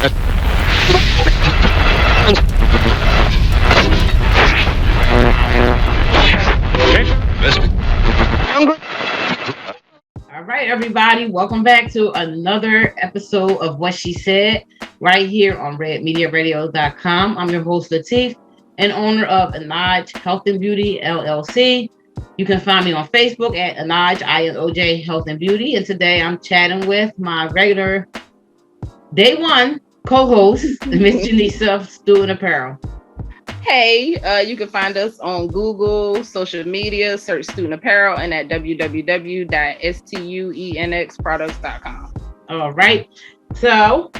All right, everybody, welcome back to another episode of What She Said right here on redmediaradio.com. I'm your host, Latif, and owner of Inoj Health and Beauty LLC. You can find me on Facebook at Inoj, INOJ Health and Beauty. And today I'm chatting with my regular day one co-host, Miss Janisa, Stuenx Apparel. Hey, you can find us on Google, social media, search Stuenx Apparel, and at www.stuenxproducts.com. All right. So,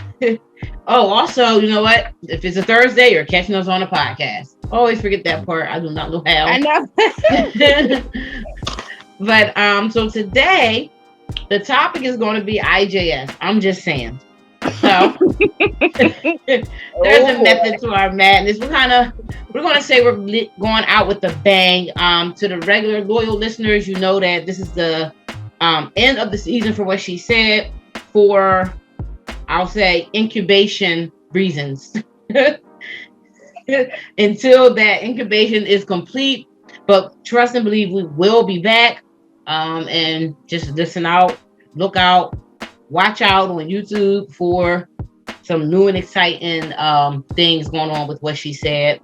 also, you know what? If it's a Thursday, you're catching us on a podcast. Always forget that part. I do not know how. I know. But so today, the topic is going to be IJS. I'm just saying. So there's a method to our madness. We're going to say we're going out with a bang. To the regular loyal listeners, you know that this is the end of the season for What She Said, for I'll say incubation reasons. Until that incubation is complete, but trust and believe we will be back. And just listen out, look out, watch out on YouTube for some new and exciting things going on with What She Said.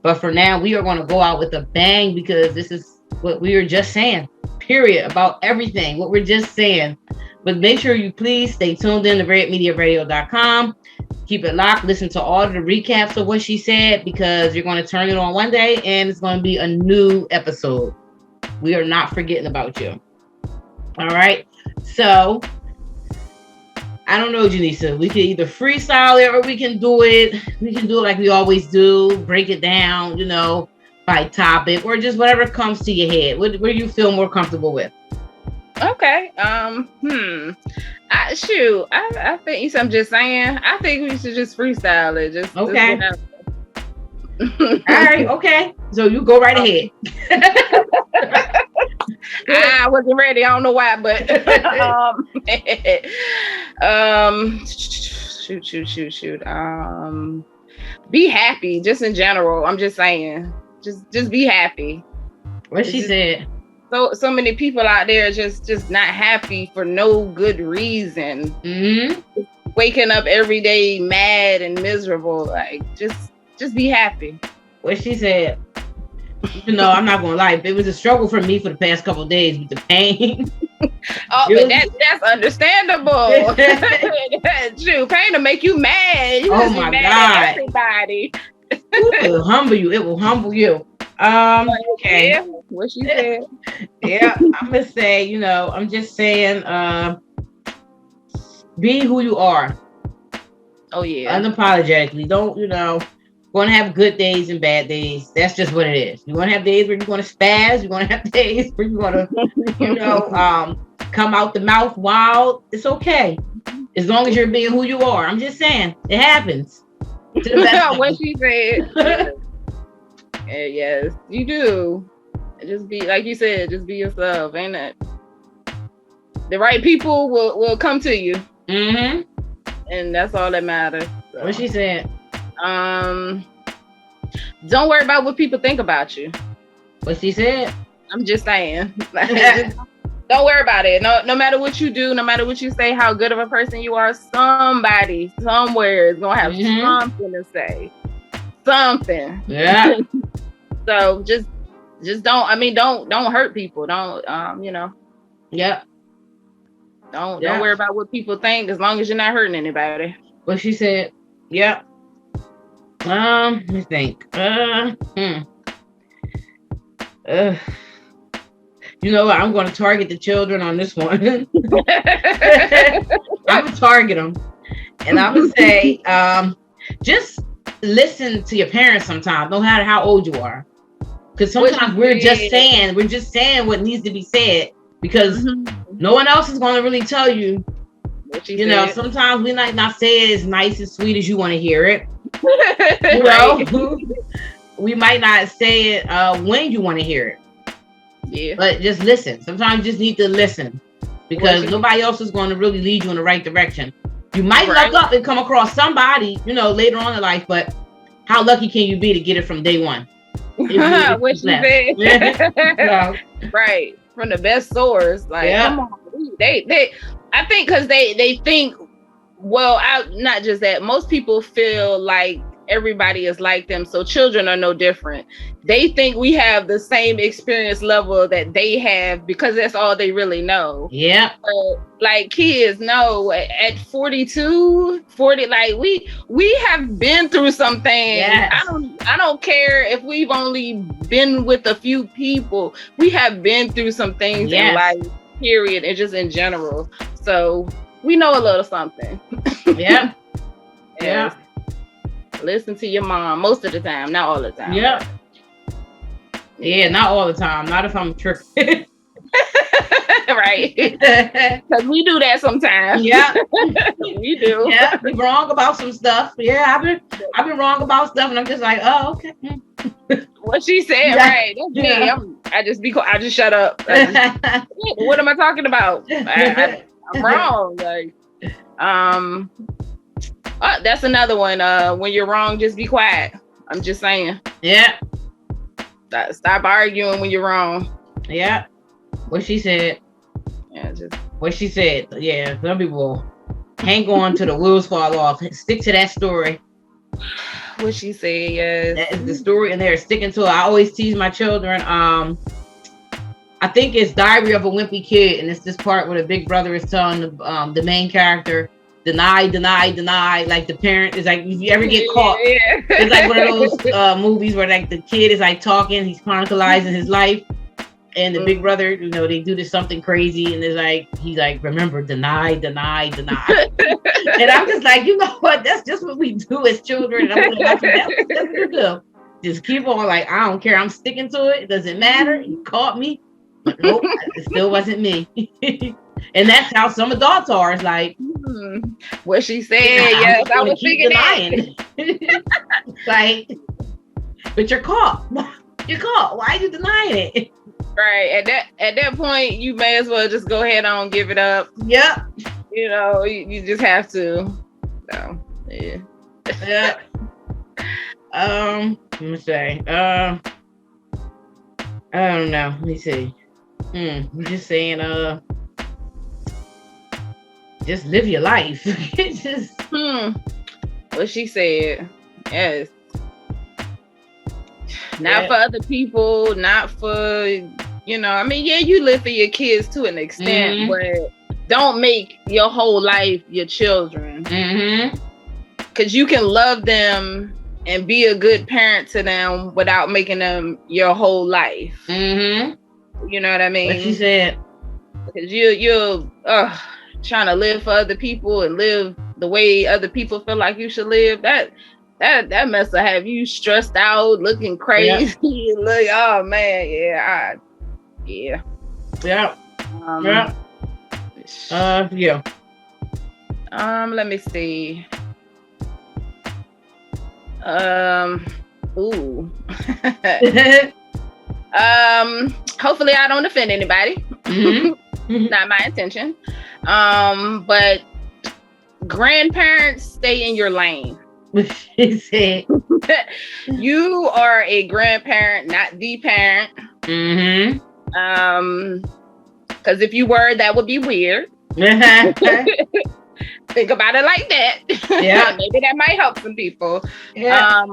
But for now, we are going to go out with a bang because this is what we were just saying, period, about everything, what we're just saying. But make sure you please stay tuned in to redmediaradio.com. Keep it locked. Listen to all of the recaps of What She Said because you're going to turn it on one day and it's going to be a new episode. We are not forgetting about you. All right. So I don't know, Janisa. We can either freestyle it or we can do it. We can do it like we always do. Break it down, by topic or just whatever comes to your head. What do you feel more comfortable with? Okay. I think I'm just saying. I think we should just freestyle it. Just okay. All right. Okay. So you go right ahead. I wasn't ready. I don't know why, but shoot. Be happy. Just in general. I'm just saying. Just be happy. What she said. So many people out there just not happy for no good reason. Mm-hmm. Waking up every day mad and miserable. Like just be happy. What she said. No, I'm not gonna lie. It was a struggle for me for the past couple of days with the pain. But that's understandable. Shoot, pain to make you mad. You oh my mad God! At everybody. It will humble you. It will humble you. Okay. Yeah, what she said. Yeah, I'm gonna say, I'm just saying, be who you are. Oh yeah. Unapologetically. Don't, gonna have good days and bad days. That's just what it is. You're gonna have days where you're gonna spaz, you're gonna have days where you're gonna, come out the mouth wild. It's okay. As long as you're being who you are. I'm just saying, it happens. To the best what she said. Yes, you do. Just be like you said. Just be yourself, ain't it? The right people will come to you, mm-hmm. and that's all that matters. So. What she said. Don't worry about what people think about you. What she said. I'm just saying. Don't worry about it. No matter what you do, no matter what you say, how good of a person you are, somebody somewhere is gonna have something to say. Something. Yeah. So just don't hurt people. Don't Yep. Don't worry about what people think as long as you're not hurting anybody. What she said. Yep. Let me think. You know what? I'm going to target the children on this one. I'm going to target them. And I'm going to say, just listen to your parents sometimes, no matter how old you are. Because sometimes we're just saying what needs to be said because no one else is going to really tell you. Sometimes we might not say it as nice and sweet as you want to hear it. We might not say it when you want to hear it. Yeah. But just listen. Sometimes you just need to listen because nobody else is going to really lead you in the right direction. You might luck up and come across somebody, later on in life, but how lucky can you be to get it from day one? What she said. Yeah. Right. From the best source. Like, come on. They I think because they think, well, not just that. Most people feel like everybody is like them, so children are no different. They think we have the same experience level that they have because that's all they really know. Yeah. Like kids know at 42, 40, like we have been through some things. Yes. I don't care if we've only been with a few people. We have been through some things in life, period, and just in general. So we know a little something. Yeah. Yeah. Listen to your mom most of the time, not all the time. Yeah. Yeah, not all the time. Not if I'm tripping. Right. Because we do that sometimes. Yeah. We do. Yeah. Be wrong about some stuff. Yeah, I've been wrong about stuff, and I'm just like, oh, okay. What she said, right? That's me. I just shut up. What am I talking about? I'm wrong. Like, that's another one. When you're wrong, just be quiet. I'm just saying. Yeah. Stop arguing when you're wrong. Yeah. What she said. Yeah, what she said. Yeah, some people hang on to the wheels fall off. Stick to that story. What she said, yes. That is the story, and they're sticking to it. I always tease my children. I think it's Diary of a Wimpy Kid, and it's this part where the big brother is telling the main character, deny. Like the parent is like, if you ever get caught, it's like one of those movies where like the kid is like talking, he's chronicalizing his life, and the big brother, they do this something crazy, and he's like, remember, deny. And I'm just like, you know what? That's just what we do as children. And I'm like, that's what we do. Just keep on, like, I don't care. I'm sticking to it. It doesn't matter. You caught me. But nope, it still wasn't me. And that's how some adults are. It's like, what she said. Yes, I was thinking denying. Like, but you're caught. You're caught. Why are you denying it? Right. At that point, you may as well just go ahead on, give it up. Yep. You just have to. So, yeah. Yeah. Let me say. I don't know. Let me see. I'm just saying. Just live your life. Just. What she said. Yes. Not for other people. Not for. I mean, yeah, you live for your kids to an extent, but don't make your whole life your children. Because you can love them and be a good parent to them without making them your whole life. You know what I mean? What she said. Because you're trying to live for other people and live the way other people feel like you should live. That must have you stressed out, looking crazy. Yeah. Look, oh man, yeah. Yeah. Let me see. Hopefully I don't offend anybody. Not my intention. But grandparents, stay in your lane. You are a grandparent, not the parent. Because if you were, that would be weird. Think about it like that. Yeah. Maybe that might help some people. Yeah.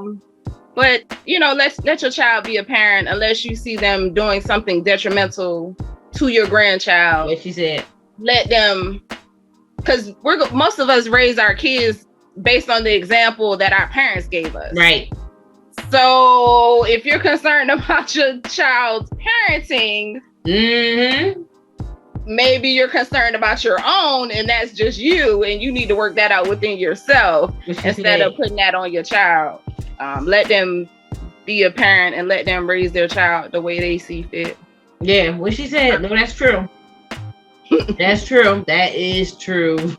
But let your child be a parent unless you see them doing something detrimental to your grandchild. What she said. Let them, because most of us raise our kids based on the example that our parents gave us. Right. So if you're concerned about your child's parenting, maybe you're concerned about your own, and that's just you, and you need to work that out within yourself instead of putting that on your child. Let them be a parent and let them raise their child the way they see fit. Yeah, what she said. No, that's true. That's true. That is true.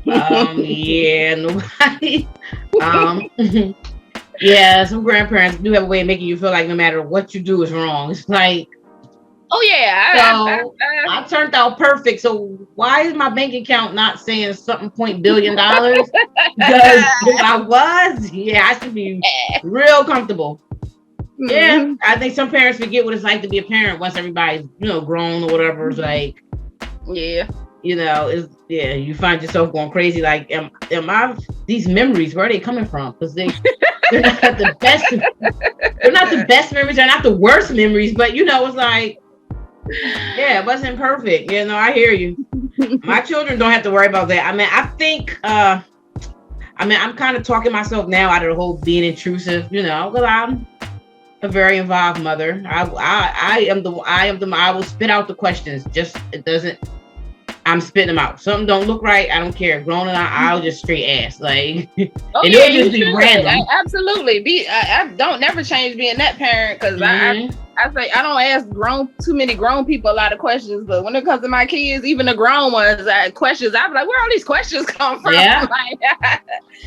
Yeah, nobody. Yeah, some grandparents do have a way of making you feel like no matter what you do is wrong. It's like, Oh yeah, So I turned out perfect. So why is my bank account not saying something $1 billion? Because if I was, yeah, I should be real comfortable. Yeah, I think some parents forget what it's like to be a parent once everybody's, grown or whatever. It's like, yeah, you find yourself going crazy. Like, am I, these memories, where are they coming from? Because they're not the best. They're not the best memories. They're not the worst memories. But it's like, yeah, it wasn't perfect. I hear you. My children don't have to worry about that. I mean, I think. I'm kind of talking myself now out of the whole being intrusive. Because I'm a very involved mother. I will spit out the questions. Just it doesn't. I'm spitting them out. Something don't look right. I don't care. Grown or not, I'll just straight ass. Like, oh and yeah, it'll just be random. Absolutely. I don't never change being that parent because I say I don't ask too many grown people a lot of questions, but when it comes to my kids, even the grown ones, questions, I'm like, where all these questions come from? Yeah. I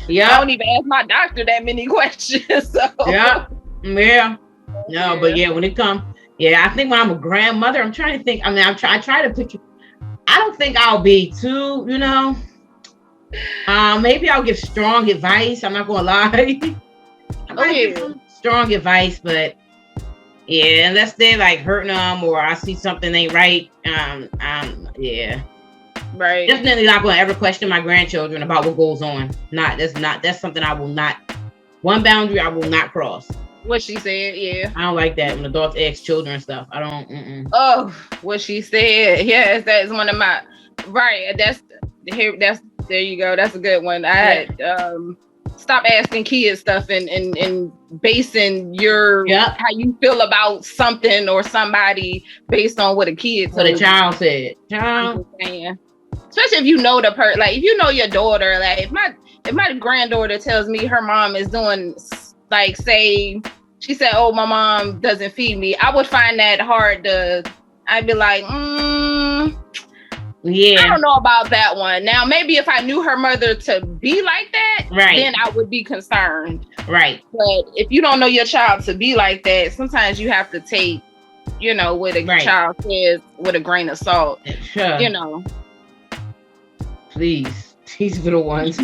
don't even ask my doctor that many questions. So. Yeah. No, but yeah, when it comes, I think when I'm a grandmother, I'm trying to think. I mean, I try to picture. I don't think I'll be too, maybe I'll give strong advice. I'm not gonna lie. I might give some strong advice, but yeah, unless they're like hurting them or I see something ain't right. Yeah. Right. Definitely not gonna ever question my grandchildren about what goes on. That's something I will not. One boundary I will not cross. What she said, yeah. I don't like that when adults ask children stuff. I don't. Oh, what she said. Yes, that's one of my. Right. That's there you go. That's a good one. I had stop asking kids stuff and basing your how you feel about something or somebody based on what a kid told what a child said. Especially if you know the person, like if you know your daughter, like if my granddaughter tells me her mom is doing, like, say she said, oh, my mom doesn't feed me, I would find that hard I'd be like, yeah, I don't know about that one. Now, maybe if I knew her mother to be like that, then I would be concerned. Right. But if you don't know your child to be like that, sometimes you have to take, what a child says with a grain of salt. Sure. Please, these little ones.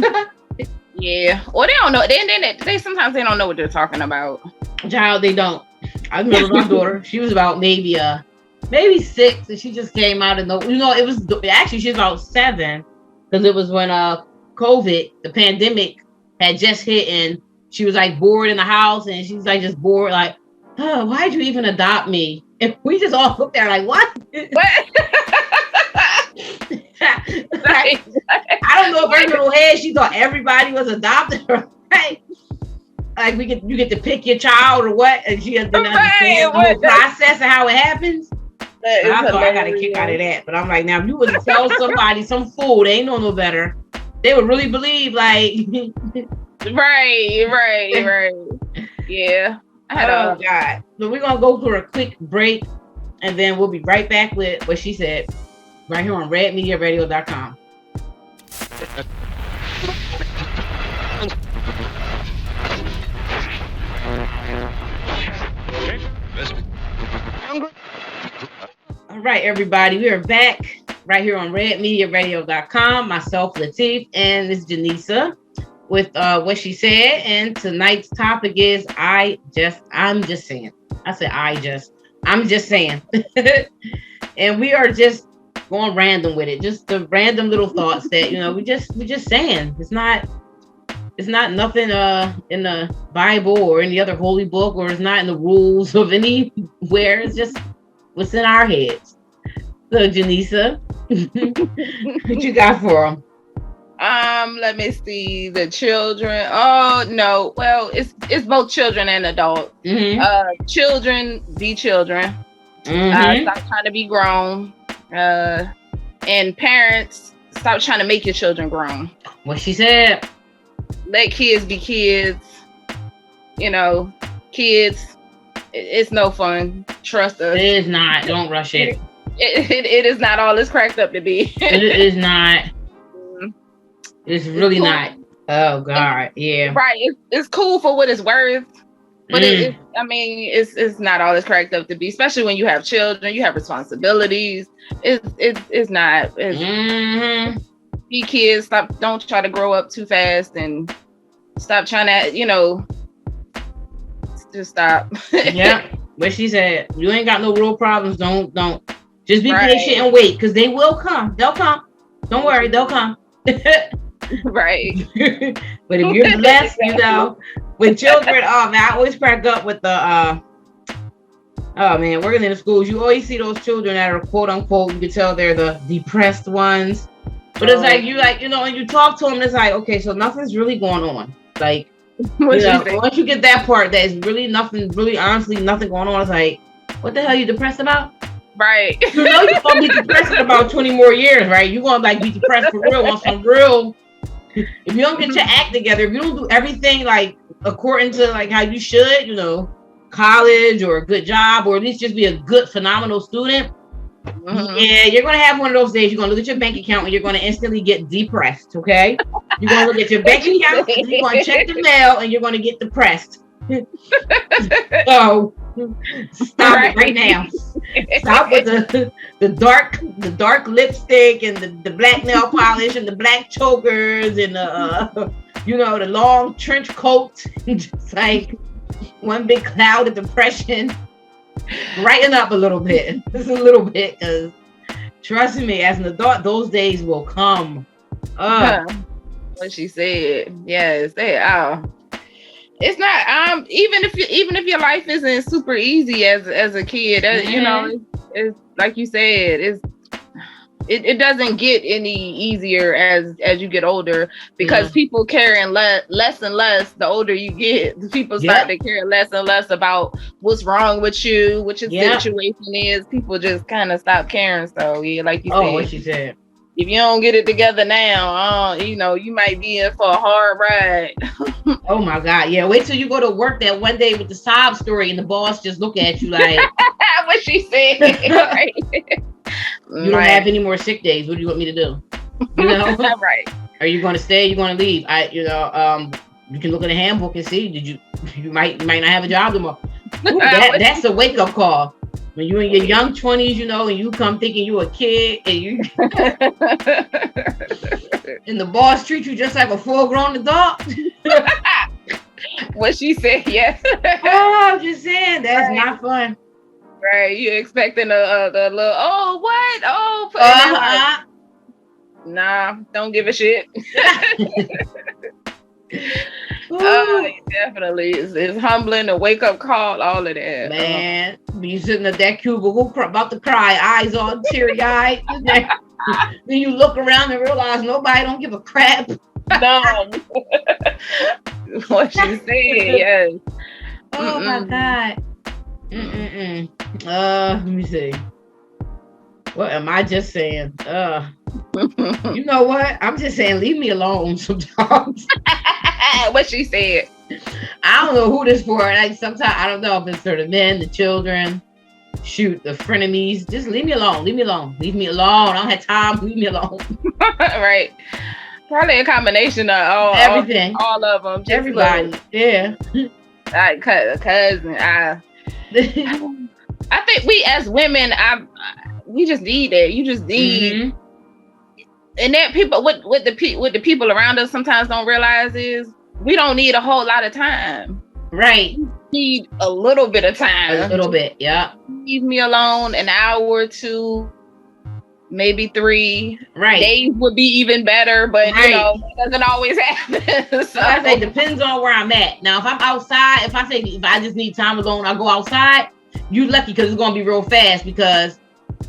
Yeah. Or they don't know. They sometimes they don't know what they're talking about. Child, they don't. I remember my daughter. She was about maybe 6, and she just came out of it was actually she was about 7, because it was when COVID, the pandemic, had just hit, and she was like bored in the house, and she's like just bored, like, oh, why'd you even adopt me? And we just all looked at her like, what? Like, I don't know if her little head, she thought everybody was adopted, right? Like you get to pick your child or what, and she doesn't understand the whole process and how it happens. I thought I got a kick out of that, but I'm like, now if you would tell somebody, some fool, they ain't know no better, they would really believe, like, right, yeah. Oh God! So we're gonna go for a quick break, and then we'll be right back with what she said, right here on redmediaradio.com. All right, everybody, we are back right here on redmediaradio.com. Myself, Latif, and Miss Janisa with what she said. And tonight's topic is I'm just saying. I said I'm just saying. And we are just going random with it. Just the random little thoughts that, we just saying. It's not nothing in the Bible or any other holy book, or it's not in the rules of anywhere. It's just what's in our heads. So, Janisa, what you got for them? Let me see. The children. Oh no. Well, it's both children and adults. Mm-hmm. Children, be children. Mm-hmm. Stop trying to be grown. And parents, stop trying to make your children grown. What she said. Let kids be kids. Kids. It's no fun. Trust us. It is not. Don't rush it. It is not all it's cracked up to be. It is not. It's really cool. Not. Oh God, yeah. Right. It's cool for what it's worth. But it's not all it's cracked up to be, especially when you have children, you have responsibilities. It's not. Be kids, don't try to grow up too fast and stop trying to, just stop. Yeah. What she said, you ain't got no real problems. Don't. Just be patient and wait, because they will come. They'll come. Don't worry, they'll come. Right. But if you're blessed, with children, man, I always crack up with the working in the schools, you always see those children that are quote unquote, you can tell they're the depressed ones. But it's like and you talk to them, it's like, okay, so nothing's really going on. Like, once you get that part, that is really nothing, really honestly nothing going on, it's like, what the hell are you depressed about? Right. You're gonna be depressed in about 20 more years, right? You're gonna be depressed for real on some real. If you don't get your act together, if you don't do everything according to how you should, college or a good job, or at least just be a good, phenomenal student. Yeah, you're gonna have one of those days. You're gonna look at your bank account and you're gonna instantly get depressed. Okay, you're gonna look at your bank account, and you're gonna check the mail, and you're gonna get depressed. So stop it right now. Stop with the dark lipstick and the black nail polish and the black chokers and the long trench coat. Just like one big cloud of depression. Brighten up a little bit. Just a little bit, because trust me, as an adult, those days will come. What she said. Yes, it's not even if your life isn't super easy as a kid, it's like you said, it doesn't get any easier as you get older, because people caring less and less the older you get. People start to care less and less about what's wrong with you, what your situation is. People just kind of stop caring. So like you said, what she said, if you don't get it together now, you might be in for a hard ride. Oh my God. Yeah. Wait till you go to work that one day with the sob story and the boss just look at you like what she said. Right. You don't have any more sick days. What do you want me to do? Right. Are you going to stay? You're going to leave? You can look at the handbook and see. You might not have a job tomorrow. That's a wake up call. When you in your young 20s, and you come thinking you a kid, and and the boss treats you just like a full-grown adult. What she said, yes. I'm just saying, that's not fun. Right, you expecting the little, what? Nah, don't give a shit. Definitely, it's humbling, a wake up call, all of that. Man, be sitting at that cubicle about to cry, eyes all teary eyed. Then you look around and realize nobody don't give a crap. No. What you said, yes. Oh my God. Let me see. What am I just saying? You know what? I'm just saying, leave me alone sometimes. What she said. I don't know who this for. Sometimes I don't know if it's for the men, the children, the frenemies. Just leave me alone. Leave me alone. Leave me alone. I don't have time. Leave me alone. Right. Probably a combination of everything. All of them. Just everybody. Yeah. Like cousin. I think we as women, we just need it. You just need, and that people, what the people around us sometimes don't realize is we don't need a whole lot of time. Right. We need a little bit of time. A little bit, yeah. Leave me alone an hour or two, maybe 3. Right. Days would be even better, but it doesn't always happen. So I say depends on where I'm at. Now, if I'm outside, if I just need time alone, I'll go outside. You lucky, because it's gonna be real fast, because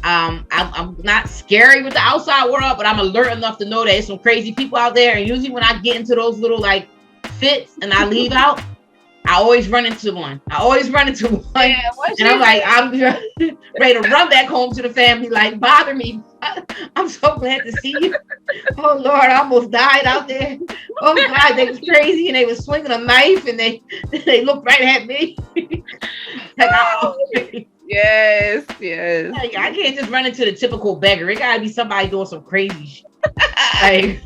I'm not scary with the outside world, but I'm alert enough to know that there's some crazy people out there. And usually when I get into those little fits and I leave out, I always run into one. Yeah, and I'm ready to run back home to the family, bother me. I'm so glad to see you. Oh Lord, I almost died out there. Oh God, they was crazy, and they was swinging a knife, and they looked right at me. Yes. I can't just run into the typical beggar. It gotta be somebody doing some crazy shit. I'm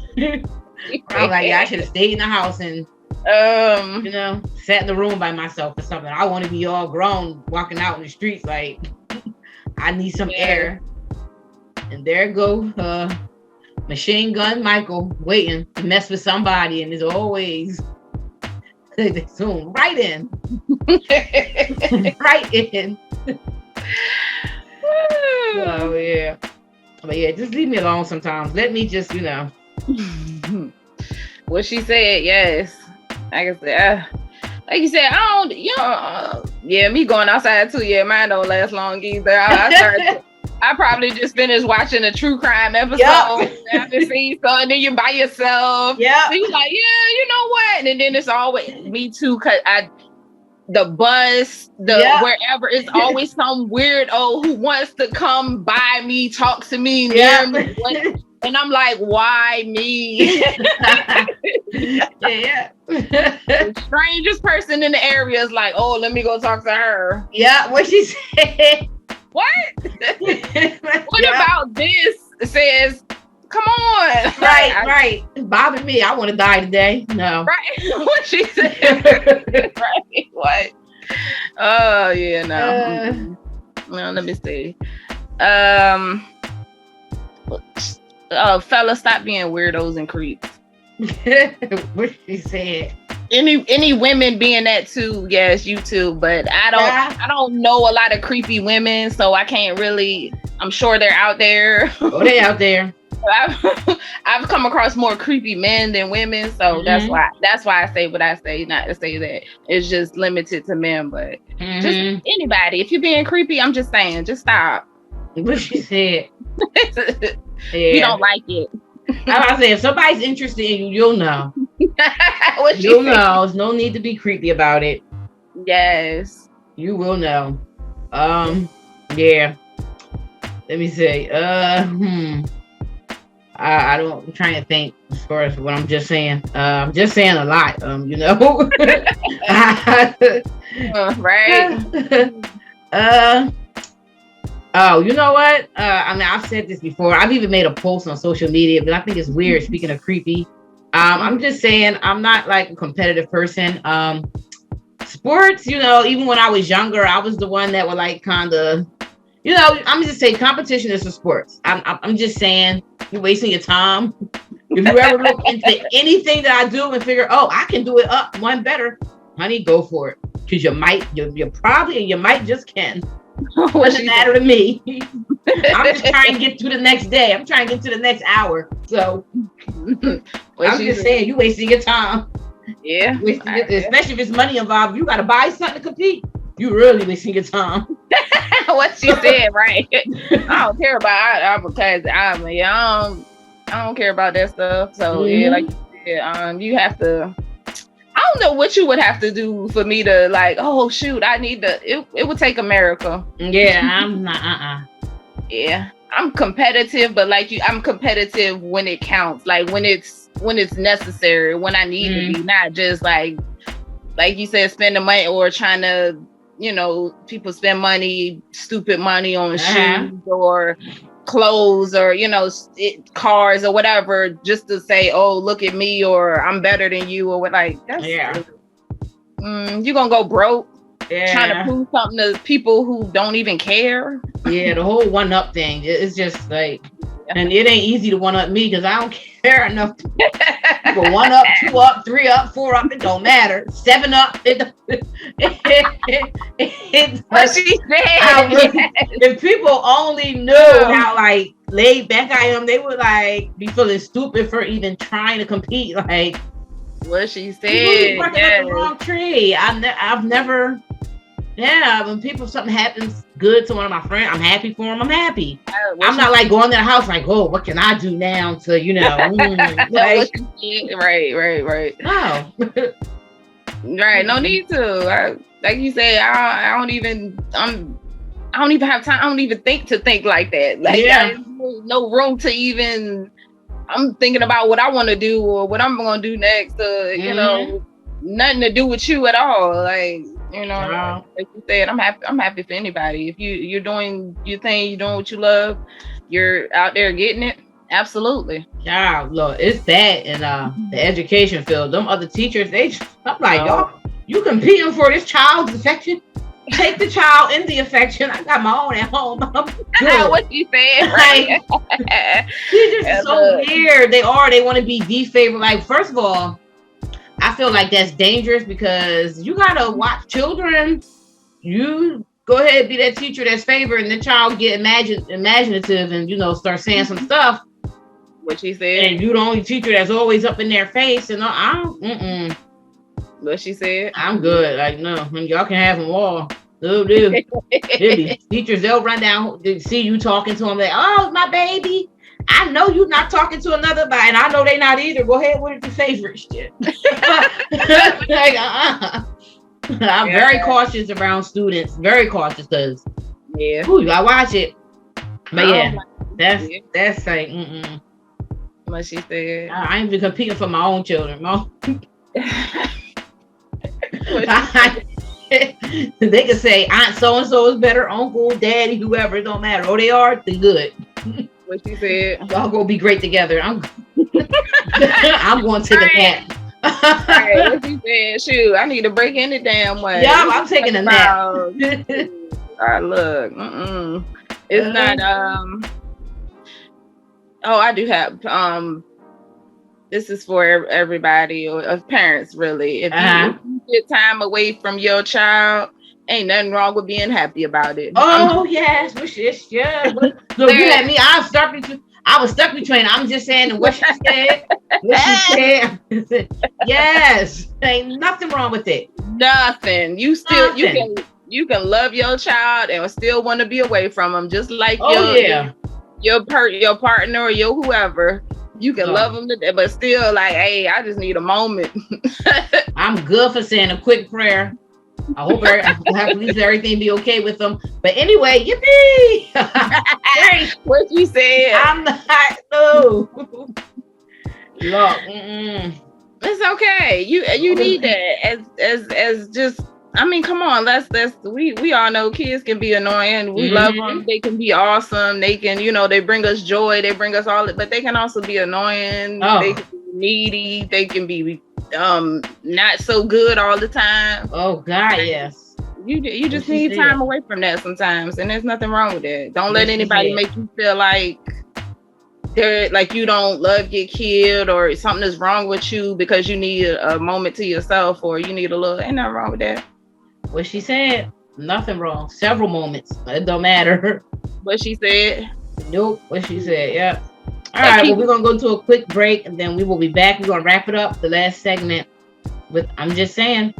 I should have stayed in the house and You know, sat in the room by myself or something. I want to be all grown, walking out in the streets like I need some air. And there go Machine Gun Michael waiting to mess with somebody, and there's always they zoom right in. Right in. Oh yeah. But yeah, just leave me alone sometimes. Let me just, you know. What she said, yes. Like I said, like you said, I don't, you know, yeah, me going outside too. Yeah, mine don't last long either. I probably just finished watching a true crime episode. After seeing something, and then you're by yourself. Yeah. So you're like, yeah, you know what? And then it's always me too, cause the bus, wherever, it's always some weirdo who wants to come by me, talk to me, near me. And I'm like, why me? Yeah. The strangest person in the area is like, oh, let me go talk to her. Yeah, what she said. What? What about this? It says, come on. Right. Bobby me, I want to die today. No. Right. What she said. Right. What? Oh, yeah, no. No, let me see. Fella, stop being weirdos and creeps. What she said. Any women being that too, yes, you too. But I don't know a lot of creepy women, so I can't really. I'm sure they're out there. Oh, they out there. I've come across more creepy men than women, so that's why I say what I say. Not to say that it's just limited to men, but just anybody. If you're being creepy, I'm just saying, just stop. What she said. You don't like it. I say, if somebody's interested in you, you'll know. You'll know. There's no need to be creepy about it. Yes. You will know. Yeah. Let me see. I'm trying to think as far as what I'm just saying. I'm just saying a lot. You know. Right. Oh, you know what? I mean, I've said this before. I've even made a post on social media, but I think it's weird. Speaking of creepy, I'm just saying I'm not like a competitive person. Sports, you know, even when I was younger, I was the one that would like kind of, you know, I'm just saying competition is for sports. I'm just saying you're wasting your time. If you ever look into anything that I do and figure, oh, I can do it up one better, honey, go for it. Because you might just can. Doesn't matter to me. I'm just trying to get to the next day. I'm trying to get to the next hour. So I'm just saying, you wasting your time. Yeah. Especially if it's money involved. You got to buy something to compete. You really wasting your time. What she said, right? I don't care about I don't care about that stuff. So yeah, like you said, you have to. I don't know what you would have to do for me to like, oh shoot, I need to it would take America. Yeah, I'm not Yeah. I'm competitive, but like I'm competitive when it counts, like when it's necessary, when I need to be, not just like you said, spending money or trying to, you know, people spend stupid money on shoes or clothes or, you know, cars or whatever, just to say, oh, look at me, or I'm better than you, or what, like that's you're gonna go broke trying to prove something to people who don't even care. Yeah, the whole one up thing, it's just like, and it ain't easy to one up me because I don't care enough. People 1 up, 2 up, 3 up, 4 up, it don't matter. 7 up, what she said. If people only knew how like laid back I am, they would like be feeling stupid for even trying to compete. Like what she said. Barking up the wrong tree. I've never. Yeah, when something happens good to one of my friends, I'm happy for them. I'm happy. I'm not like going to the house like, oh, what can I do now to, you know? Like, right. No. Right, no need to. Like you said, I don't even have time. I don't even think like that. Like, there's no room to even. I'm thinking about what I want to do or what I'm going to do next. You know, nothing to do with you at all. Like. You know, like you said, I'm happy for anybody. If you're doing your thing, you're doing what you love, you're out there getting it. Absolutely. Child, look, it's bad in the education field. Them other teachers, I'm like, y'all, you competing for this child's affection? Take the child in the affection. I got my own at home. What you said, right? Teachers are so weird. They want to be the favorite. Like, first of all, I feel like that's dangerous because you gotta watch children. You go ahead and be that teacher that's favored, and the child get imaginative and start saying some stuff. What she said. And you the only teacher that's always up in their face. And I don't. What she said. I'm good. Like, no, y'all can have them all. Teachers, they'll run down, they see you talking to them. Like, oh, my baby. I know you're not talking to another guy, and I know they not either. Go ahead with your favorite shit. Like, I'm very cautious around students. Very cautious because, I watch it. But that's like, What she said. I ain't even competing for my own children. They can say Aunt so and so is better, Uncle, Daddy, whoever. It don't matter. Oh, they are. They good. What she said. Y'all gonna be great together. I'm going to take a nap. Right, what she said. Shoot, I need to break any damn way. Yeah, I'm taking a nap. Look. It's not. Oh, I do have. This is for everybody or parents, really. If you get time away from your child, ain't nothing wrong with being happy about it. Yes, yeah. Look, you had me. I was stuck between. I'm just saying what she said. Yes, ain't nothing wrong with it. Nothing. You can love your child and still want to be away from them, just like your partner or your whoever. You can love them to death, but still, like, hey, I just need a moment. I'm good for saying a quick prayer. I hope everything be okay with them. But anyway, yippee! What you said? I'm not. No. Look, it's okay. You need that as just. I mean, come on. We all know kids can be annoying. We love them. They can be awesome. They can, they bring us joy. They bring us all, but they can also be annoying. They can be needy. They can be not so good all the time. Oh God, yes. You just need time away from that sometimes, and there's nothing wrong with that. Don't let anybody make you feel like they're like you don't love your kid or something is wrong with you because you need a moment to yourself or you need a little. Ain't nothing wrong with that. What she said, nothing wrong. Several moments. It don't matter. What she said. Nope. What she said. Yeah. All right. Well, we're gonna go to a quick break and then we will be back. We're gonna wrap it up. The last segment with I'm just saying.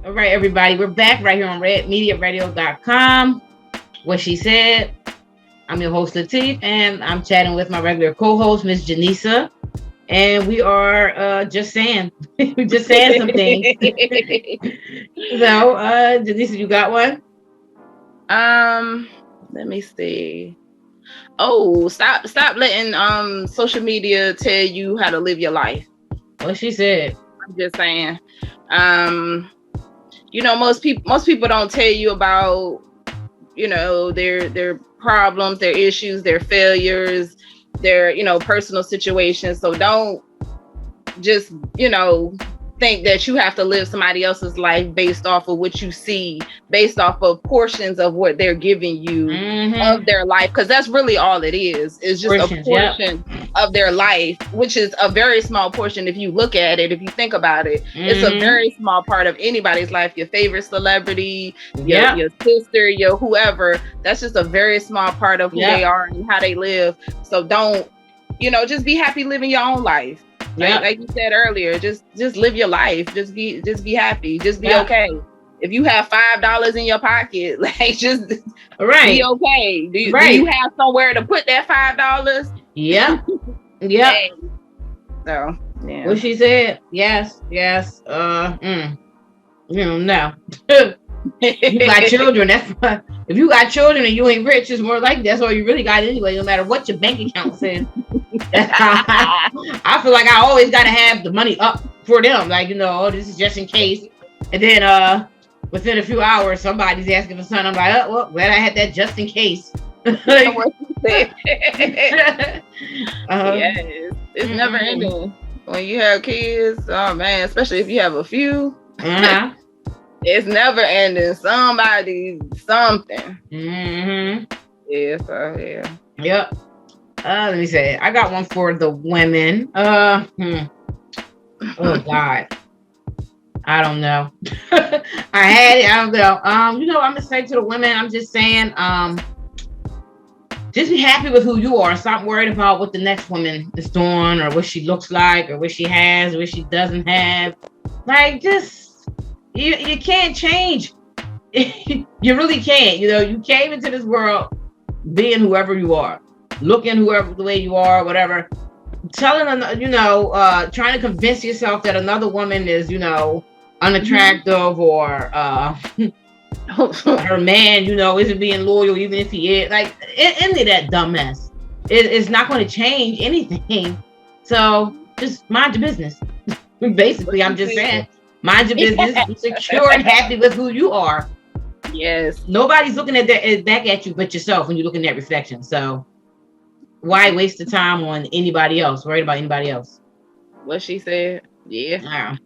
All right, everybody. We're back right here on redmediaradio.com. What she said. I'm your host, Latif, and I'm chatting with my regular co-host, Miss Janisa. And we are just saying. We're just saying some things. So, Janisa, you got one? Let me see. Oh, stop letting social media tell you how to live your life. What she said. I'm just saying. Most people don't tell you about, their problems, their issues, their failures, their, personal situations. So don't just, think that you have to live somebody else's life based off of what you see, based off of portions of what they're giving you of their life. Because that's really all it is. It's just a portion of their life, which is a very small portion. If you look at it, if you think about it, it's a very small part of anybody's life. Your favorite celebrity, your sister, your whoever, that's just a very small part of who they are and how they live. So don't, just be happy living your own life. Like you said earlier, just live your life. Just be happy. Just be okay. If you have $5 in your pocket, just be okay. Do you have somewhere to put that $5? Yeah. Yeah. So yeah. What she said. Yes. No. You got children. That's why. If you got children and you ain't rich, it's more likely that's all you really got anyway. No matter what your bank account says. I feel like I always got to have the money up. for them. Like, oh, this is just in case. And then within a few hours, somebody's asking for something. I'm like, oh, well, glad I had that just in case. Like, what you said. Yes, it's never ending. When you have kids, oh man, especially if you have a few, it's never ending. Somebody, something. Yeah, so yeah. Yep. Let me say, I got one for the women. Oh God. I don't know. I had it. I don't know. I'm gonna say to the women, I'm just saying, just be happy with who you are. Stop worried about what the next woman is doing, or what she looks like, or what she has, or what she doesn't have. Like, just you can't change. You really can't. You came into this world being whoever you are, looking whoever the way you are, whatever. Telling trying to convince yourself that another woman is, unattractive, or her man, isn't being loyal, even if he is. Like, any of that dumb mess. It's not going to change anything. So just mind your business. Basically, I'm just saying, mind your business. Be secure and happy with who you are. Yes. Nobody's looking at that back at you but yourself when you look in that reflection. So why waste the time on anybody else? Worried about anybody else? What she said. Yeah.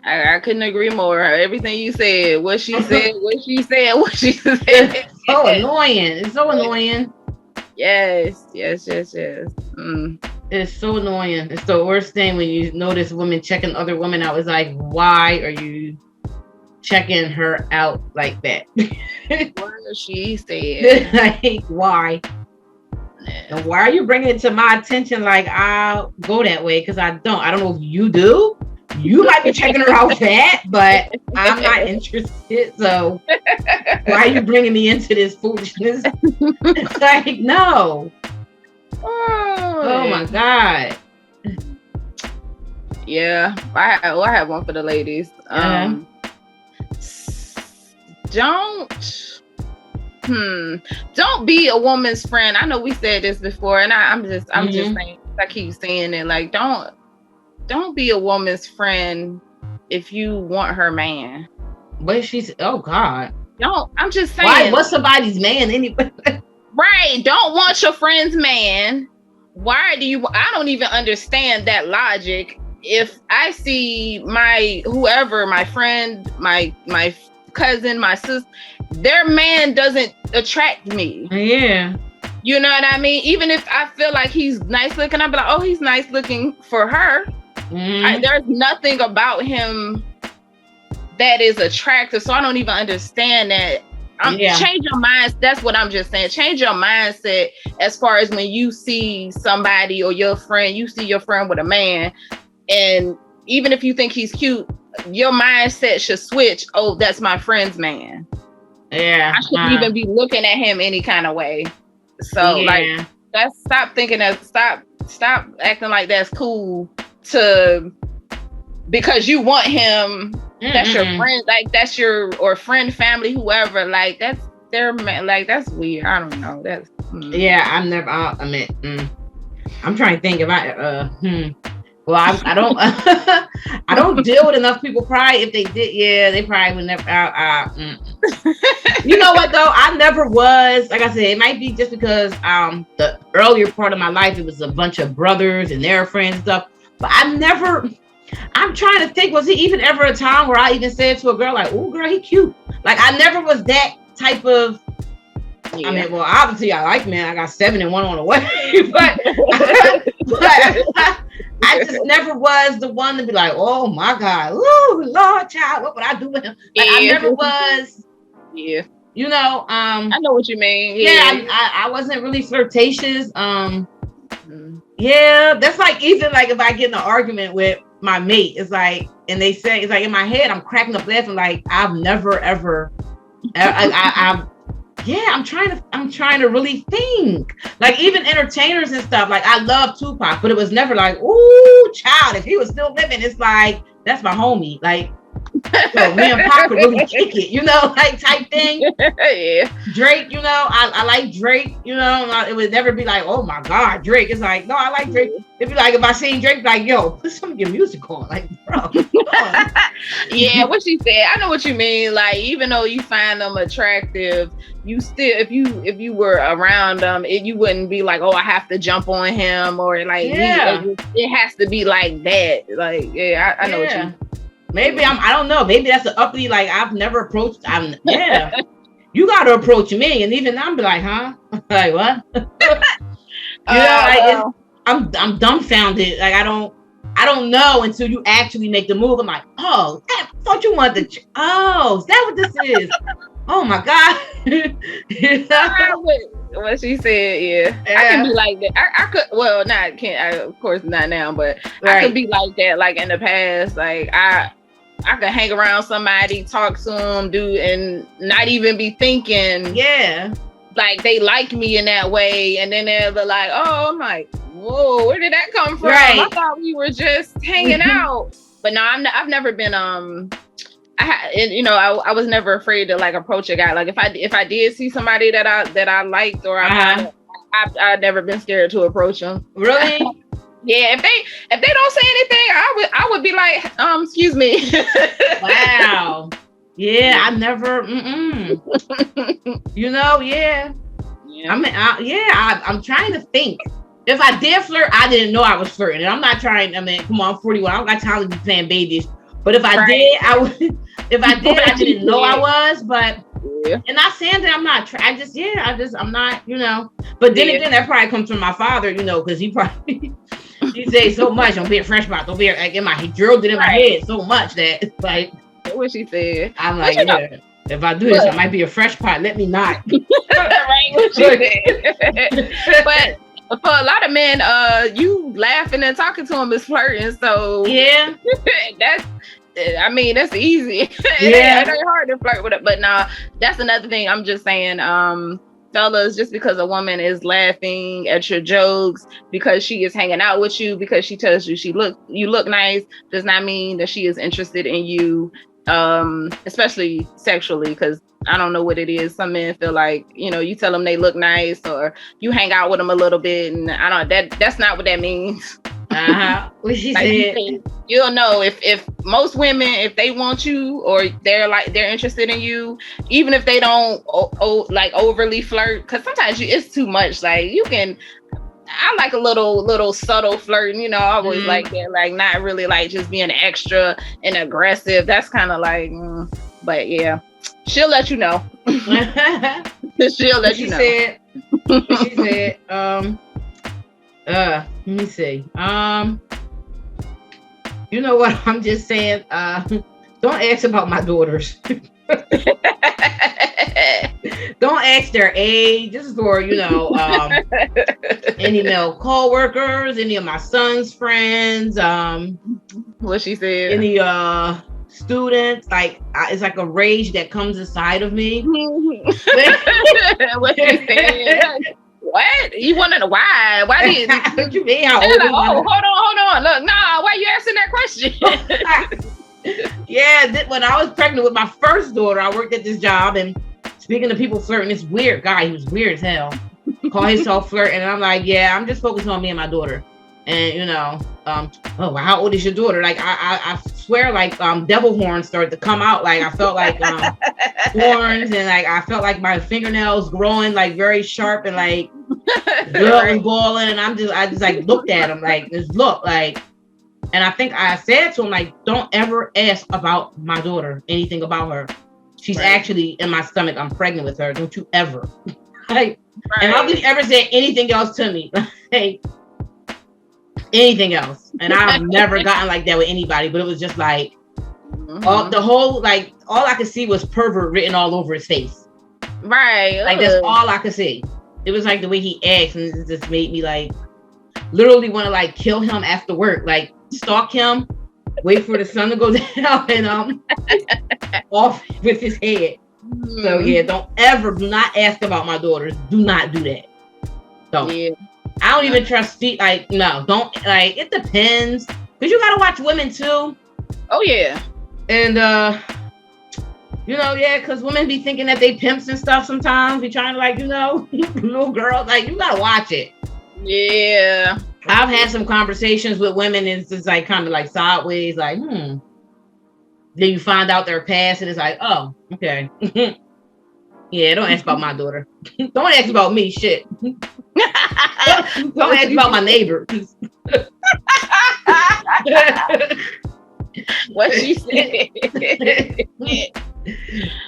I couldn't agree more. Everything you said, what she said, what she said. It's so annoying. It's so annoying. Yes. It's so annoying. It's the worst thing when you notice women checking other women out. It's like, why are you checking her out like that? What she said. Like, why? And why are you bringing it to my attention? Like, I'll go that way because I don't know if you do. You might be checking her out for that, but I'm not interested. So why are you bringing me into this foolishness? It's like, no. Oh my God. Yeah, I have one for the ladies. Don't be a woman's friend. I know we said this before, and I'm just saying, I keep saying it. Like, don't be a woman's friend if you want her man. But she's, oh God. Don't. I'm just saying. Why? What's somebody's man anyway? Right. Don't want your friend's man. Why do you? I don't even understand that logic. If I see my whoever, my friend, my cousin, my sister, their man doesn't attract me. Yeah. You know what I mean? Even if I feel like he's nice looking, I'll be like, oh, he's nice looking for her. There's nothing about him that is attractive, so I don't even understand that. Change your mind. That's what I'm just saying. Change your mindset as far as when you see somebody or your friend, you see your friend with a man, and even if you think he's cute, your mindset should switch. Oh, that's my friend's man. Yeah. I shouldn't even be looking at him any kind of way. So like, stop thinking that. Stop acting like that's cool. Because you want him, that's your friend, like that's your or friend, family, whoever, like that's their man, like that's weird. I don't know. That's I'm trying to think if well, I don't I don't deal with enough people. Probably if they did, they probably would never. You know what though? I never was. Like I said, it might be just because the earlier part of my life it was a bunch of brothers and their friends and stuff. But I'm trying to think, was it even ever a time where I even said to a girl, like, oh, girl, he cute. Like, I never was that type of, I mean, well, obviously I like men. I got 7 and 1 on the way. but I just never was the one to be like, oh, my God. Ooh, Lord, child, what would I do with him? Like, I never was. Yeah. You know. I know what you mean. Yeah, I wasn't really flirtatious. Yeah, that's like even like if I get in an argument with my mate, it's like, and they say, it's like in my head, I'm cracking up laughing, like I've never ever, I'm trying to really think. Like even entertainers and stuff, like I love Tupac, but it was never like, ooh, child, if he was still living, it's like, that's my homie. Like, So me and Pop could really kick it, like type thing. Yeah. Drake, I like Drake, it would never be like, oh my God, Drake. It's like, no, I like Drake. It'd be like, if I seen Drake, like, yo, put some of your music on. Like, bro. Yeah, what she said, I know what you mean. Like, even though you find them attractive, you still, if you were around them, you wouldn't be like, oh, I have to jump on him, or like, it has to be like that. Like, yeah, I know what you mean. Maybe I don't know. Maybe that's an uppity, like, I've never approached. You got to approach me. And even I'm be like, huh? Like, what? I'm dumbfounded. Like, I don't know until you actually make the move. I'm like, oh, I thought you wanted to. Oh, is that what this is? Oh my God. What she said, yeah. I can be like that. I could, well, of course not now, but I could be like that, like in the past. Like, I could hang around somebody, talk to them, and not even be thinking, like they like me in that way, and then they're like, "Oh," I'm like, "Whoa, where did that come from?" Right. I thought we were just hanging out, but no, I've never been. I was never afraid to like approach a guy. Like if I did see somebody that I liked, or I've never been scared to approach them. Really? Yeah, if they don't say anything, I would be like, excuse me. Wow. Yeah, I never. Yeah. I mean, I'm trying to think. If I did flirt, I didn't know I was flirting, and I'm not trying. I mean, come on, I'm 41. I don't got time to be playing babies. But if I did, I would. If I did, I didn't know I was. But and not saying that I'm not. I'm not. But then again, that probably comes from my father. Because he probably. He say so much. Don't be a fresh pot. Don't be like he drilled it in my head so much that like. What she said. I'm like, if I do this, I might be a fresh pot. Let me not. Right. What she said. But for a lot of men, you laughing and talking to them is flirting. So yeah, that's easy. It ain't hard to flirt with it. But nah, that's another thing. I'm just saying, fellas, just because a woman is laughing at your jokes, because she is hanging out with you, because she tells you you look nice, does not mean that she is interested in you, especially sexually. Because I don't know what it is. Some men feel like, you tell them they look nice, or you hang out with them a little bit, and that's not what that means. What she said. You'll know if most women, if they want you, or they're interested in you, even if they don't like overly flirt, because sometimes it's too much. Like I like a little subtle flirting, I always like that, like not really like just being extra and aggressive. That's kind of like, but yeah, she'll let you know. She'll let you know. She said, let me see. You know what? I'm just saying, don't ask about my daughters. Don't ask their age. This is for, any male co-workers, any of my son's friends. What she said. Any students. Like, it's like a rage that comes inside of me. What she said. What? You want to know why? Why did what you mean? Hold on. Look, nah, why you asking that question? Yeah, when I was pregnant with my first daughter, I worked at this job, and speaking of people flirting, this weird guy, he was weird as hell, called himself flirting, and I'm like, yeah, I'm just focusing on me and my daughter. And oh, how old is your daughter? Like I swear, like devil horns started to come out. Like I felt like horns, and like I felt like my fingernails growing like very sharp, and like blood was boiling. And I just like looked at him like this look like, and I think I said to him like, don't ever ask about my daughter, anything about her. She's actually in my stomach. I'm pregnant with her. Don't you ever like, and how could you ever say anything else to me? Like, anything else. And I've never gotten like that with anybody, but it was just like the whole, like, all I could see was pervert written all over his face. Right. Like that's all I could see. It was like the way he acts, and it just made me like literally want to like kill him after work, like stalk him, wait for the sun to go down, and off with his head. So yeah, do not ask about my daughters. Do not do that. Don't. Yeah. I don't even trust no, don't, like, it depends, because you gotta watch women too. Oh yeah. And because women be thinking that they pimps and stuff sometimes. Be trying to little girls, you gotta watch it. Yeah. I've had some conversations with women and it's just kind of sideways, Then you find out their past and it's oh, okay. Yeah, don't ask about my daughter. Don't ask about me, shit. Don't ask about my neighbor. What she said.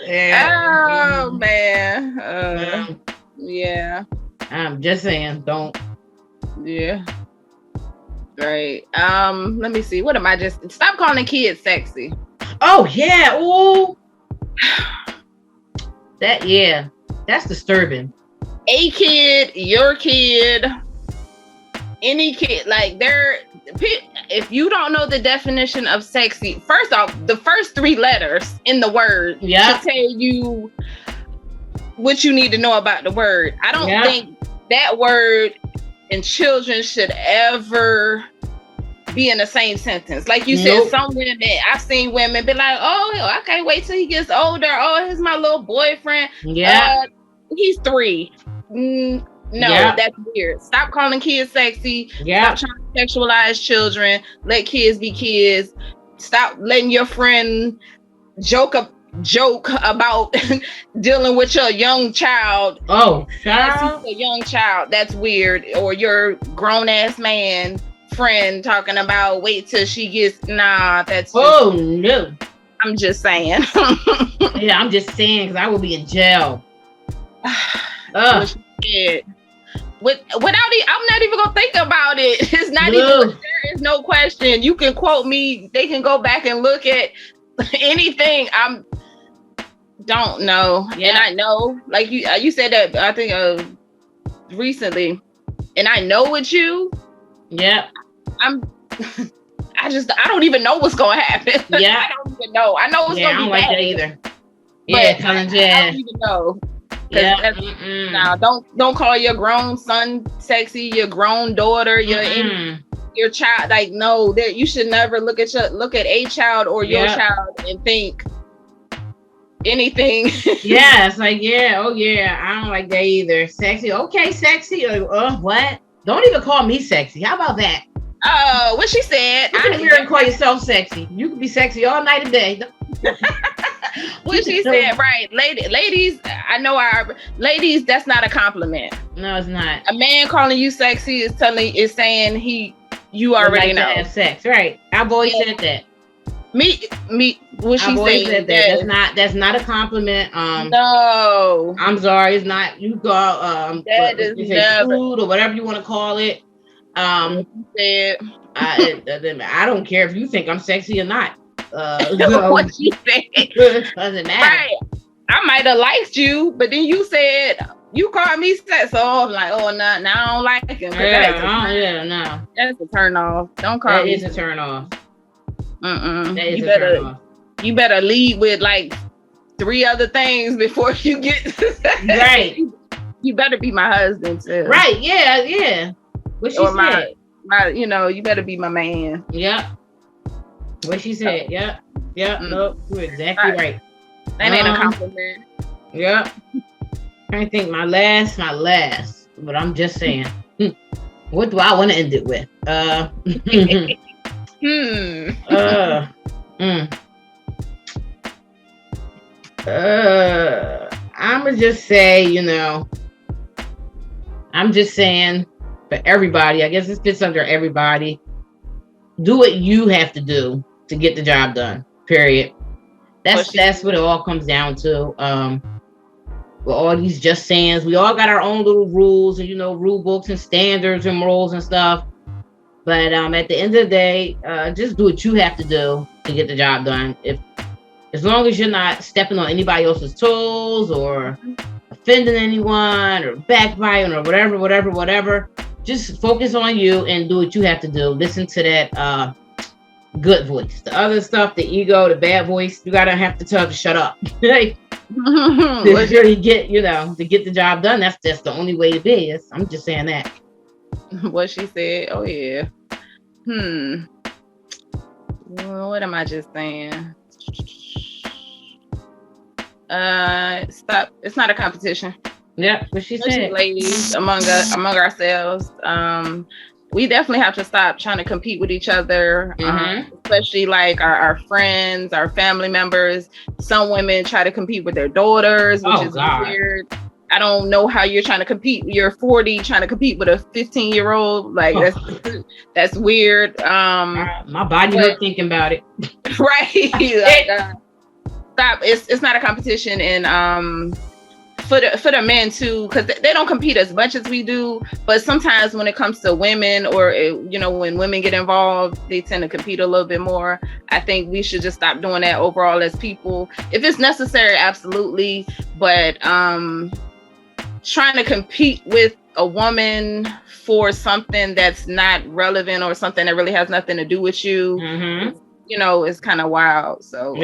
Yeah. Oh man. Yeah. I'm just saying, don't. Yeah. Right. Let me see. What am I just stop calling kids sexy? Oh yeah. Ooh. That's disturbing. A kid, your kid, any kid, if you don't know the definition of sexy, first off, the first 3 letters in the word should tell you what you need to know about the word. I don't think that word and children should ever be in the same sentence. Like you said, some women, I've seen women be like, oh, I can't wait till he gets older. Oh, he's my little boyfriend. Yeah. He's 3. No, that's weird. Stop calling kids sexy. Stop trying to sexualize children. Let kids be kids. Stop letting your friend joke about dealing with your young child. Oh, child. A young child. That's weird. Or your grown ass man friend talking about wait till she gets that's no. I'm just saying. Yeah, I'm just saying because I will be in jail. I'm not even gonna think about it. It's not even. There is no question. You can quote me. They can go back and look at anything. Don't know, and I know, like you said that I think recently, and I know it's you. Yeah, I don't even know what's gonna happen. Yeah, I don't even know. I know it's gonna be. I don't like that either. Yeah, I don't even know. Yeah. Now, don't call your grown son sexy. Your grown daughter, your child. No, that you should never look at a child or your child and think anything. Yeah, it's oh yeah, I don't like that either. Sexy, okay, sexy. What? Don't even call me sexy. How about that? Oh, what she said. You can hear and call yourself sexy. You can be sexy all night and day. What she said, right? Ladies, I know ladies, that's not a compliment. No, it's not. A man calling you sexy is saying you already know. To have sex, right? I've always said that. Me. What she said that. That's not a compliment. No, I'm sorry, it's not. You go. That is never food or whatever you want to call it. Said. I don't care if you think I'm sexy or not. What she said doesn't matter. Right. I might have liked you, but then you said you called me sex, so I'm like, oh no, now I don't like him. No. That's a turn off. Don't call me. That is a turn off. That is a turn off. You better lead with 3 other things before you get right. You better be my husband too. Right? Yeah. What she said? You better be my man. Yep. What she said? Yep. Nope. You're exactly right. That ain't a compliment. Yep. I think my last, but I'm just saying. What do I want to end it with? I'ma just say, I'm just saying for everybody, I guess this fits under everybody. Do what you have to do to get the job done. Period. That's what it all comes down to. With all these just sayings, we all got our own little rules and rule books and standards and rules and stuff. But at the end of the day, just do what you have to do to get the job done. As long as you're not stepping on anybody else's toes or offending anyone or backbiting or whatever, just focus on you and do what you have to do. Listen to that good voice. The other stuff, the ego, the bad voice, you gotta have to tell to shut up. To really get, to get the job done. That's the only way to be. I'm just saying that. What she said. Oh yeah. Well, what am I just saying? Stop. It's not a competition. Yeah, what she Especially said. ladies among ourselves. We definitely have to stop trying to compete with each other. Especially like our friends, our family members. Some women try to compete with their daughters, which is weird. I don't know how you're trying to compete. You're 40 trying to compete with a 15-year-old. Like that's weird. My body hurt thinking about it. Right. Like, stop. It's not a competition. And for the men too, because they don't compete as much as we do. But sometimes when it comes to women, or when women get involved, they tend to compete a little bit more. I think we should just stop doing that overall as people. If it's necessary, absolutely. But trying to compete with a woman for something that's not relevant or something that really has nothing to do with you, it's kind of wild. So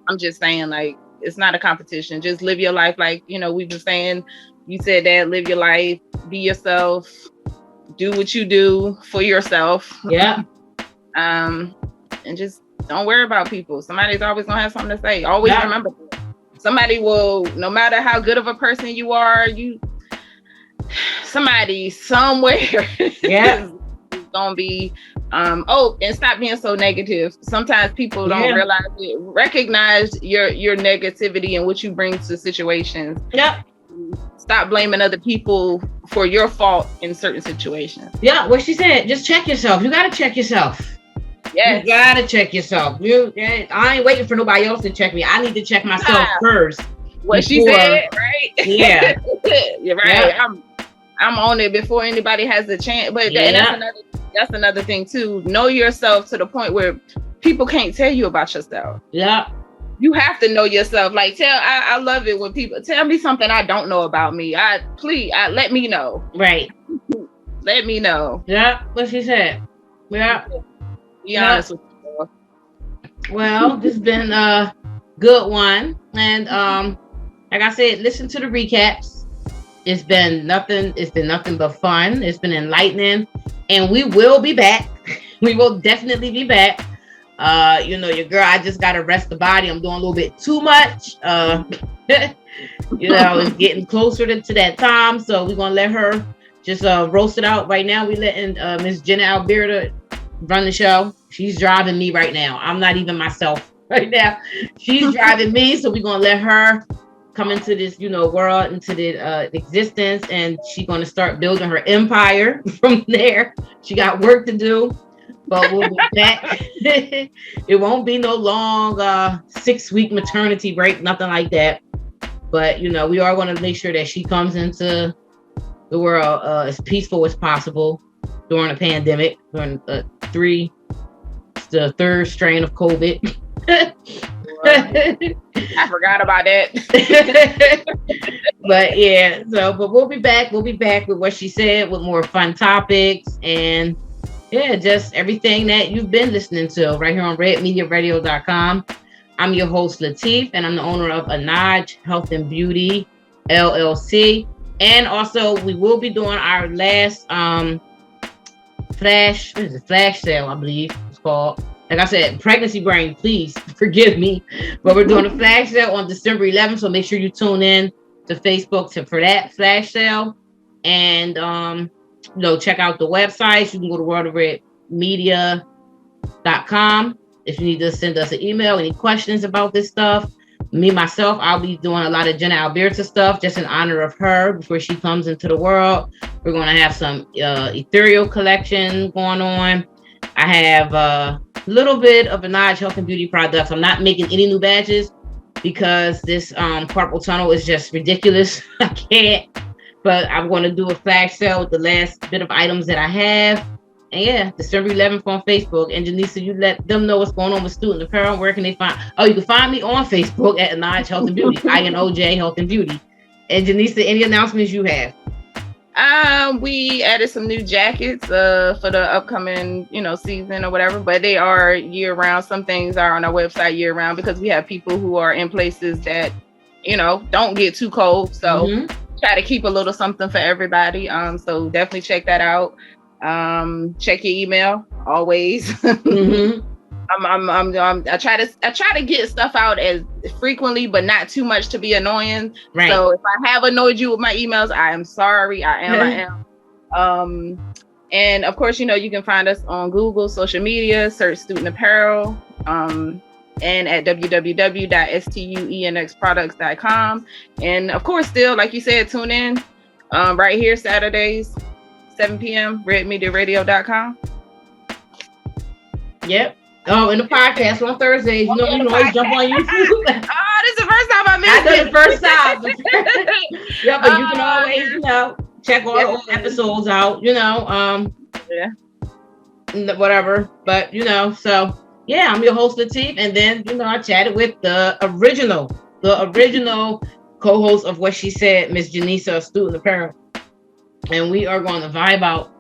I'm just saying, like, it's not a competition. Just live your life. Like, we've been saying, you said that, live your life, be yourself, do what you do for yourself. Yeah. And just don't worry about people. Somebody's always gonna have something to say. Always remember that. Somebody will, no matter how good of a person you are, somebody somewhere is gonna be and stop being so negative. Sometimes people don't realize it. Recognize your negativity and what you bring to situations. Stop blaming other people for your fault in certain situations. What she said, just check yourself. You gotta check yourself. You gotta check yourself. I ain't waiting for nobody else to check me. I need to check myself first. What she said, right? Yeah. You're right. I'm on it before anybody has the chance. But that's another thing too. Know yourself to the point where people can't tell you about yourself. You have to know yourself. Like, I love it when people tell me something I don't know about me. Please let me know. Right. Let me know. What she said. Be honest with yourself. Well, this has been a good one. And like I said, listen to the recaps. It's been nothing but fun. It's been enlightening. And we will be back. We will definitely be back. Your girl, I just gotta rest the body. I'm doing a little bit too much. It's getting closer to that time. So we're gonna let her just roast it out. Right now, we letting Miss Jenna Alberta run the show. She's driving me right now. I'm not even myself right now. She's driving me. So we're gonna let her come into this, world, into the existence, and she's gonna start building her empire from there. She got work to do. But we'll be back. It won't be no long 6-week maternity break, nothing like that. But we are going to make sure that she comes into the world as peaceful as possible during a pandemic, during the third strain of COVID. I forgot about that. But we'll be back. We'll be back with what she said, with more fun topics and just everything that you've been listening to right here on redmediaradio.com. I'm your host, Latif, and I'm the owner of Inoj Health and Beauty, LLC. And also, we will be doing our last flash sale, I believe it's called. Like I said, pregnancy brain, please forgive me. But we're doing a flash sale on December 11th, so make sure you tune in to Facebook for that flash sale. And check out the websites. You can go to worldofredmedia.com if you need to send us an email, any questions about this stuff. Myself, I'll be doing a lot of Jenna Alberta stuff just in honor of her before she comes into the world. We're going to have some ethereal collection going on. I have a little bit of Inoj Health and Beauty products. I'm not making any new batches because this carpal tunnel is just ridiculous. I can't. But I'm going to do a flash sale with the last bit of items that I have. And December 11th on Facebook. And Janisa, you let them know what's going on with Student Apparel. Where can they find? Oh, you can find me on Facebook at Inoj Health and Beauty. INOJ Health and Beauty. And Janisa, any announcements you have? We added some new jackets for the upcoming, season or whatever, but they are year round. Some things are on our website year round because we have people who are in places that, don't get too cold. So try to keep a little something for everybody. So definitely check that out. Check your email always. I try to get stuff out as frequently, but not too much to be annoying. Right. So if I have annoyed you with my emails, I am sorry. I am. And of course, you can find us on Google, social media, search Student Apparel, and at www.stuenxproducts.com. And of course, still, like you said, tune in right here Saturdays, 7 p.m. redmediaradio.com. Yep. Oh, and the podcast on Thursdays. You can always jump on YouTube. This is the first time I missed it. The first time. Yeah, but you can always, check all the old episodes out, whatever. But, so, yeah, I'm your host, Latif. And then, I chatted with the original co-host of What She Said, Miss Janisa of Student Apparel. And we are going to vibe out